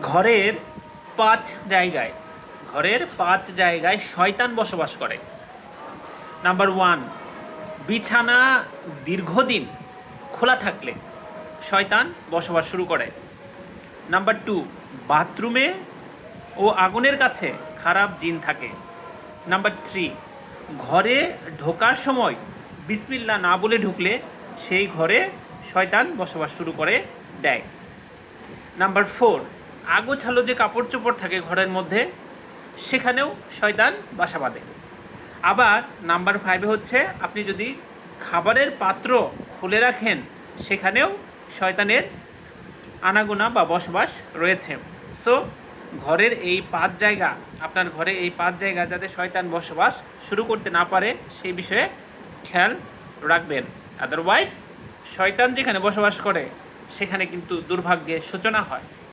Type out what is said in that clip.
ঘরের 5 জায়গায় ঘরের 5 জায়গায় শয়তান বসবাস করে। নাম্বার 1, বিছানা দীর্ঘদিন খোলা থাকলে শয়তান বসবাস শুরু করে। নাম্বার 2, বাথরুমে ও আগুনের কাছে খারাপ জিন থাকে। নাম্বার 3, ঘরে ঢোকার সময় বিসমিল্লাহ না বলে ঢুকলে সেই ঘরে শয়তান বসবাস শুরু করে দেয়। নাম্বার 4, আগোছালো যে কাপড় চোপড় থাকে ঘরের মধ্যে সেখানেও শয়তান বাসা বাঁধে। আবার নাম্বার 5 হচ্ছে আপনি যদি খাবারের পাত্র খুলে রাখেন সেখানেও শয়তানের আনাগোনা বা বসবাস রয়েছে। সো ঘরের এই 5 জায়গা, আপনার ঘরে এই 5 জায়গা যাতে শয়তান বসবাস শুরু করতে না পারে সেই বিষয়ে খেয়াল রাখবেন। আদারওয়াইজ শয়তান যেখানে বসবাস করে সেখানে কিন্তু দুর্ভাগ্যের সূচনা হয়।